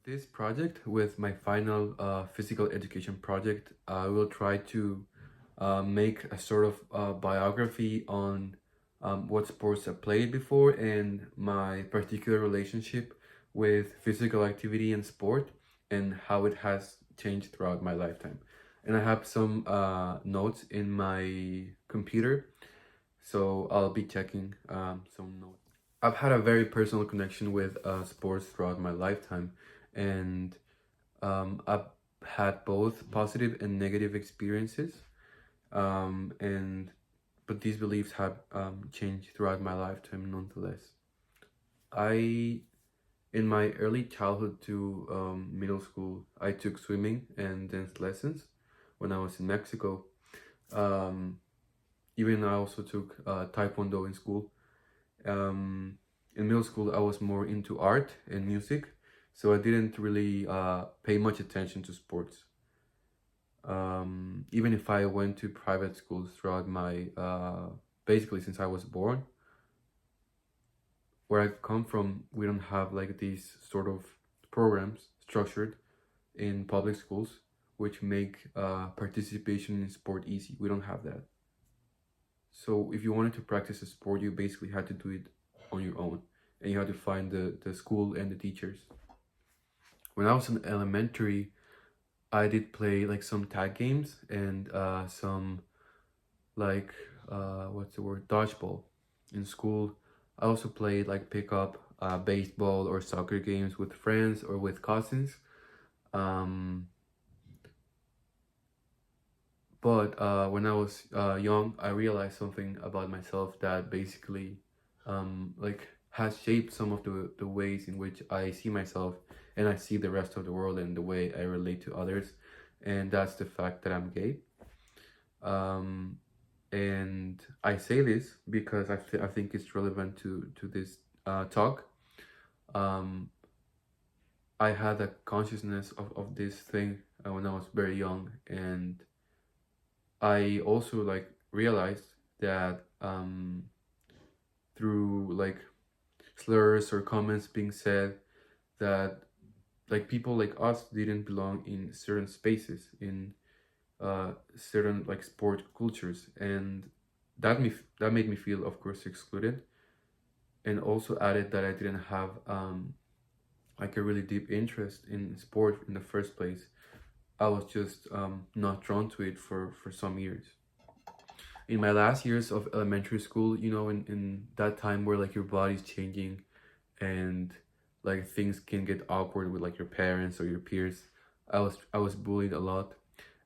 This project, with my final physical education project, I will try to make a sort of biography on what sports I played before and my particular relationship with physical activity and sport and how it has changed throughout my lifetime. And I have some notes in my computer, so I'll be checking some notes. I've had a very personal connection with sports throughout my lifetime, and I've had both positive and negative experiences. And but these beliefs have changed throughout my lifetime nonetheless. I In my early childhood to middle school, I took swimming and dance lessons when I was in Mexico. Um, Even I also took taekwondo in school. In middle school, I was more into art and music, so I didn't really pay much attention to sports. Even if I went to private schools throughout my basically since I was born, where I come from, we don't have like these sort of programs structured in public schools, which make participation in sport easy. We don't have that. So if you wanted to practice a sport, you basically had to do it on your own, and you had to find the school and the teachers. When I was in elementary, I did play like some tag games and some like what's the word, dodgeball. In school, I also played like pickup baseball or soccer games with friends or with cousins. Um, but when I was young, I realized something about myself that basically like has shaped some of the ways in which I see myself and I see the rest of the world and the way I relate to others. And that's the fact that I'm gay. Um, and I say this because I think it's relevant to this talk. Um, I had a consciousness of this thing when I was very young, and I also like realized that through like slurs or comments being said that like people like us didn't belong in certain spaces in certain like sport cultures, and that made me feel, of course, excluded, and also added that I didn't have like a really deep interest in sport in the first place. I was just not drawn to it for some years. In my last years of elementary school, in that time where like your body's changing and like things can get awkward with like your parents or your peers, I was bullied a lot,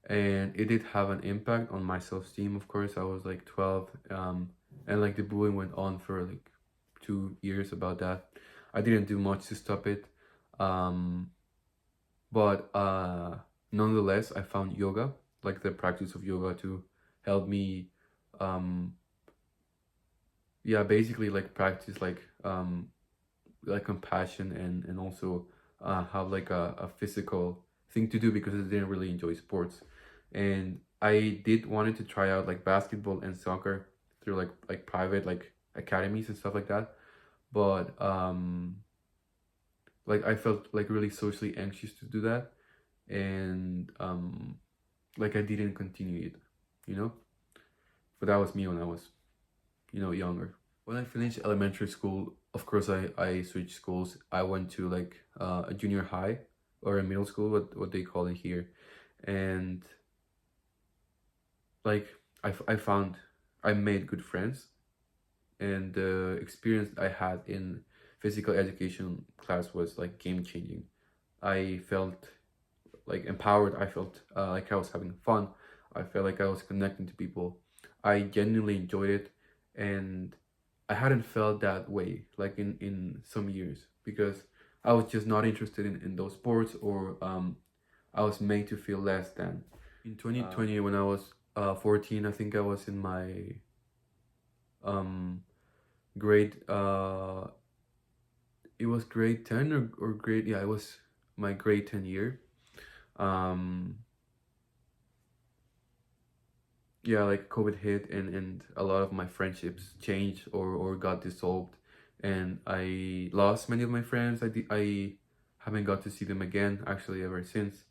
and it did have an impact on my self-esteem. Of course, I was like 12, and like the bullying went on for like 2 years about that. I didn't do much to stop it, um, but nonetheless, I found yoga, like the practice of yoga, to help me, um, yeah, basically like practice like compassion and also have like a physical thing to do because I didn't really enjoy sports, and I did wanted to try out like basketball and soccer through like private like academies and stuff like that, but like I felt like really socially anxious to do that, and like I didn't continue it, you know. But that was me when I was younger. When I finished elementary school, of course, I switched schools. I went to like a junior high or a middle school, what they call it here, and like I found I made good friends, and the experience I had in physical education class was like game changing. I felt like empowered. I felt like I was having fun. I felt like I was connecting to people. I genuinely enjoyed it, and I hadn't felt that way like in some years because I was just not interested in those sports, or I was made to feel less than. In 2020, when I was 14, I think I was in my um grade it was grade 10 or grade, yeah, it was my grade 10 year. um yeah, like COVID hit, and a lot of my friendships changed or got dissolved, and I lost many of my friends. I haven't got to see them again actually ever since.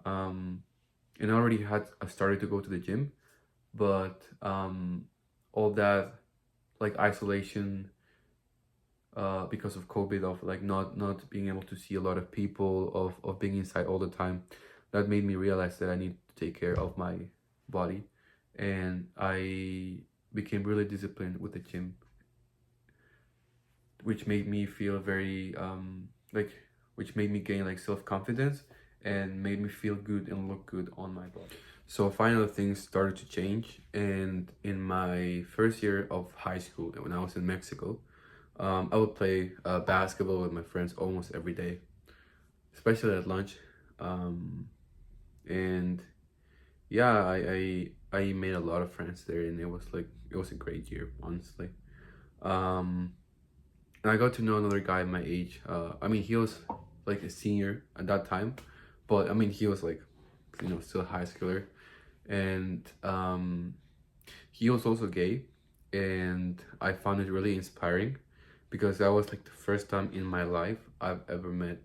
And I already had started to go to the gym, but all that like isolation because of COVID, of like not being able to see a lot of people, of being inside all the time, that made me realize that I need to take care of my body, and I became really disciplined with the gym, which made me feel very like which made me gain like self-confidence and made me feel good and look good on my body. So finally things started to change, and in my first year of high school when I was in Mexico, I would play basketball with my friends almost every day, especially at lunch. And yeah, I made a lot of friends there, and it was a great year, honestly. Um, and I got to know another guy my age. I mean, he was like a senior at that time, but I mean, he was like, still a high schooler, and he was also gay, and I found it really inspiring because that was like the first time in my life I've ever met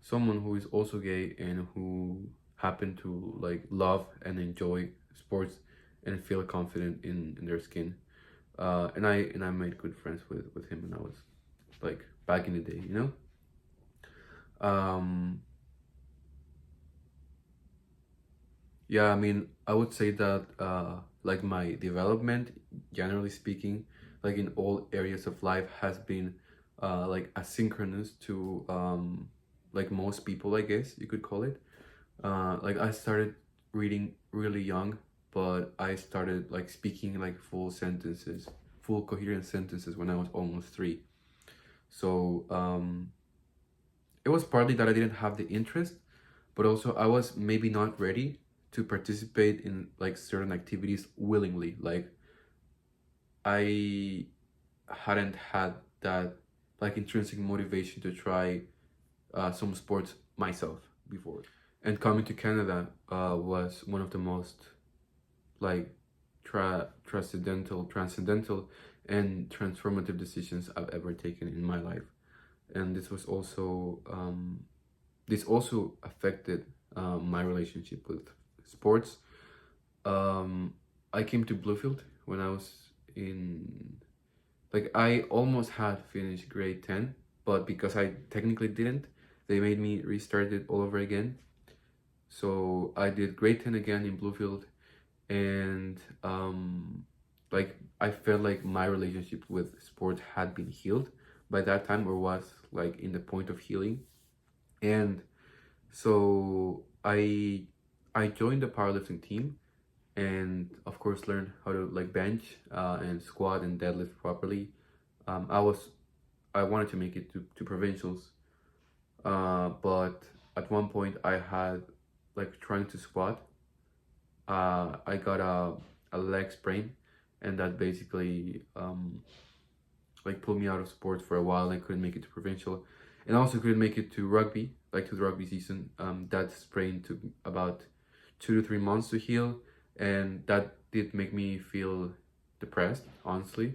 someone who is also gay and who happened to like love and enjoy sports and feel confident in their skin. And I made good friends with him, and I was like back in the day, you know. Um, yeah, I mean, I would say that like my development, generally speaking, like in all areas of life, has been like asynchronous to like most people, I guess you could call it. Like I started reading really young, but I started like speaking like full sentences, full coherent sentences when I was almost 3. So it was partly that I didn't have the interest, but also I was maybe not ready to participate in like certain activities willingly. Like I hadn't had that like intrinsic motivation to try some sports myself before. And coming to Canada was one of the most like transcendental and transformative decisions I've ever taken in my life. And this also affected my relationship with sports. um, I came to Bluefield when I was in, like, I almost had finished grade 10, but because I technically didn't, they made me restart it all over again. So I did grade 10 again in Bluefield, and like I felt like my relationship with sport had been healed by that time, or was like in the point of healing. And so I joined the powerlifting team, and of course learned how to like bench and squat and deadlift properly. I was I wanted to make it to provincials, but at one point I had like trying to squat. I got a leg sprain, and that basically like pulled me out of sports for a while. I couldn't make it to provincial, and also couldn't make it to rugby, like to the rugby season. That sprain took about 2 to 3 months to heal, and that did make me feel depressed, honestly.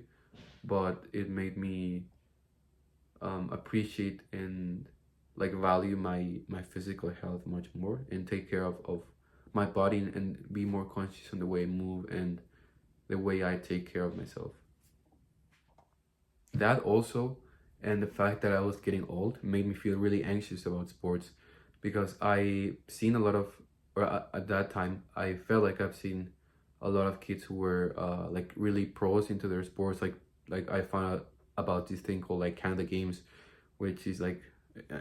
But it made me appreciate and like value my physical health much more, and take care of my body, and be more conscious on the way I move and the way I take care of myself. That also, and the fact that I was getting old, made me feel really anxious about sports, because I seen a lot of, or at that time I felt like I've seen a lot of kids who were like really pros into their sports. Like I found out about this thing called like Canada Games, which is like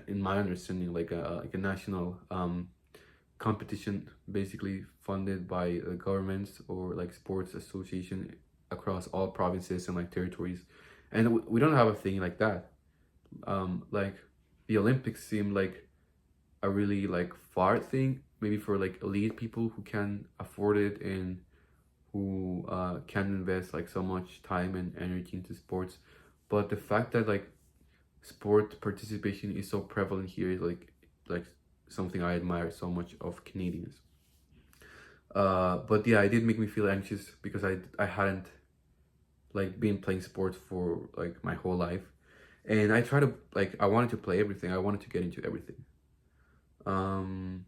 in my understanding like a national competition, basically funded by the governments or like sports association across all provinces and like territories. And we don't have a thing like that. Like the Olympics seem like a really like far thing, maybe for like elite people who can afford it, and who can invest like so much time and energy into sports. But the fact that like sport participation is so prevalent here is like something I admire so much of Canadians. But yeah, it did make me feel anxious because I hadn't like been playing sports for like my whole life, and I wanted to play everything. I wanted to get into everything. Um,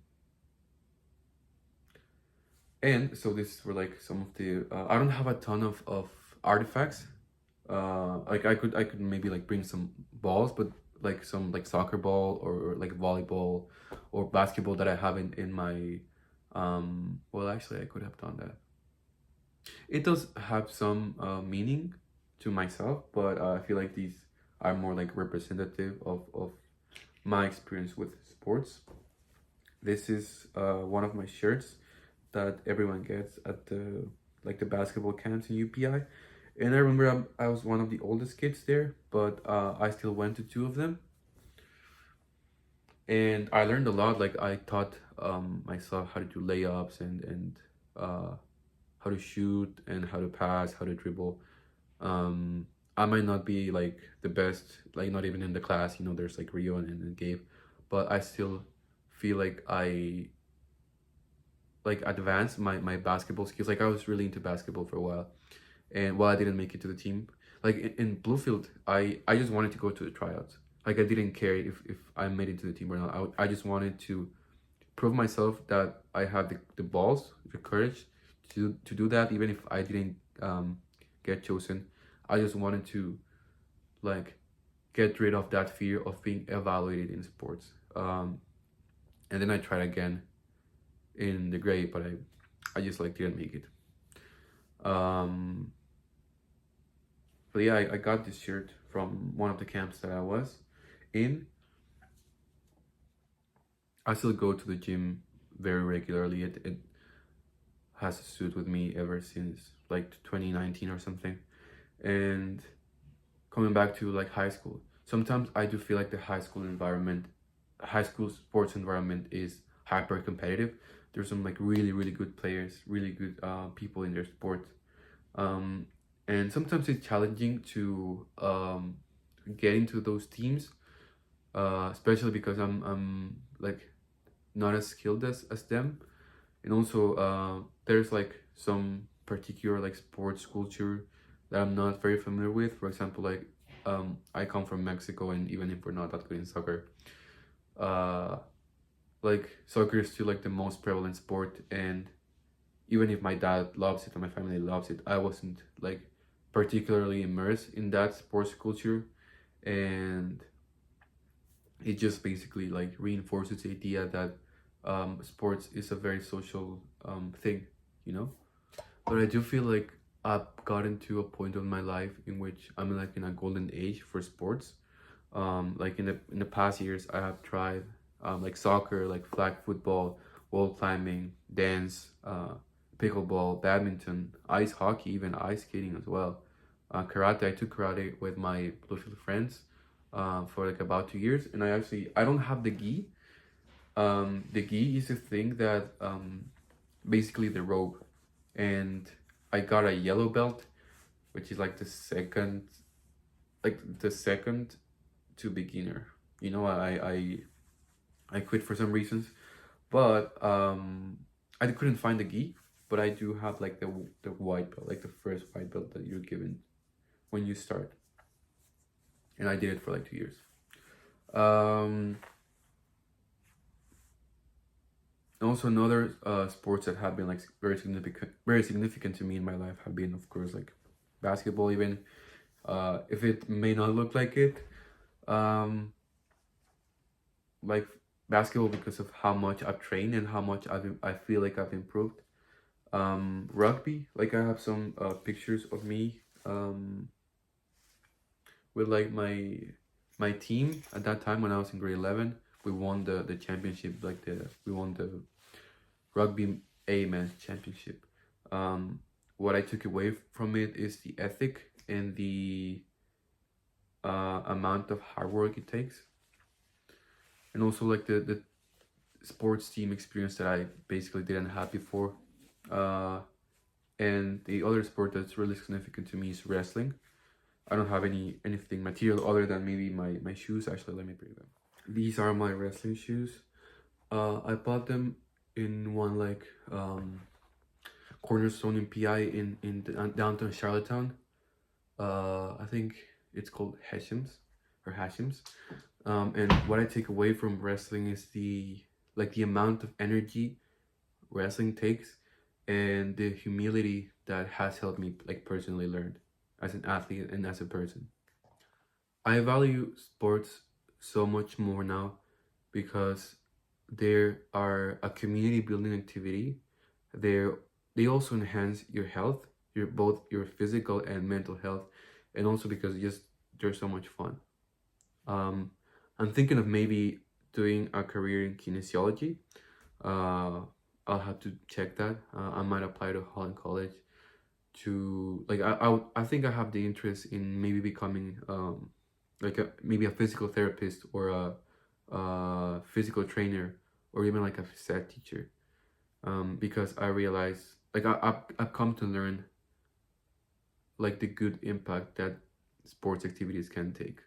and so this were like some of the. I don't have a ton of artifacts. Like I could maybe like bring some balls, but like some like soccer ball or like volleyball or basketball that I have in my. Well, actually, I could have done that. It does have some meaning to myself, but I feel like these are more like representative of my experience with sports. This is one of my shirts that everyone gets at the like the basketball camps in UPI. And I remember I was one of the oldest kids there, but I still went to two of them, and I learned a lot. Like I taught myself how to do layups and uh, how to shoot and how to pass, how to dribble. Um, I might not be like the best, like not even in the class. You know, there's like Rio and Gabe, but I still feel like I like advanced my basketball skills. Like I was really into basketball for a while, and while I didn't make it to the team, like in Bluefield, I just wanted to go to the tryouts. Like I didn't care if I made it to the team or not. I just wanted to prove myself that I had the balls, the courage to do that, even if I didn't get chosen. I just wanted to like get rid of that fear of being evaluated in sports. And then I tried again in the grade, but I just like didn't make it. Um, but yeah, I got this shirt from one of the camps that I was in. I still go to the gym very regularly. It has stood with me ever since like 2019 or something. And coming back to like high school, sometimes I do feel like the high school sports environment is hyper competitive. There's some like really good players, really good people in their sport. Um, and sometimes it's challenging to get into those teams, especially because I'm like not as skilled as them. And also there's like some particular like sports culture that I'm not very familiar with. For example, like I come from Mexico, and even if we're not that good in soccer, uh like soccer is still like the most prevalent sport. And even if my dad loves it and my family loves it, I wasn't like particularly immersed in that sports culture. And it just basically like reinforces the idea that sports is a very social thing, you know. But I do feel like I've gotten to a point of my life in which I'm like in a golden age for sports. Like in the past years, I have tried like soccer, like flag football, wall climbing, dance, pickleball, badminton, ice hockey, even ice skating as well. Karate. I took karate with my Bluefield friends for like about 2 years, and I don't have the gi. The gi is a thing that basically the rope, and I got a yellow belt, which is like the second to beginner. You know, I quit for some reasons, but I couldn't find the gi, but I do have like the white belt, like the first white belt that you're given when you start, and I did it for like 2 years. Um, Also, another sports that have been like very significant to me in my life have been, of course, like basketball. Even if it may not look like it, um, like basketball because of how much I've trained and how much I feel like I've improved. Rugby, like I have some pictures of me with like my team at that time when I was in grade 11. We won the championship, like we won the rugby A men's championship. What I took away from it is the ethic and the amount of hard work it takes, and also like the sports team experience that I basically didn't have before. Uh, and the other sport that's really significant to me is wrestling. I don't have anything material other than maybe my shoes. Actually, let me bring them. These are my wrestling shoes. I bought them in one like Cornerstone in PI in downtown Charlottetown. I think it's called Hashim's or Hashim's. And what I take away from wrestling is the like the amount of energy wrestling takes, and the humility that has helped me like personally learn as an athlete and as a person. I value sports so much more now because they are a community building activity. They're they also enhance your health, your both your physical and mental health, and also because just they're so much fun. Um, I'm thinking of maybe doing a career in kinesiology. Uh, I'll have to check that. I might apply to Holland College to like I think I have the interest in maybe becoming like maybe a physical therapist or a physical trainer or even like a set teacher, because I realize like I've come to learn like the good impact that sports activities can take.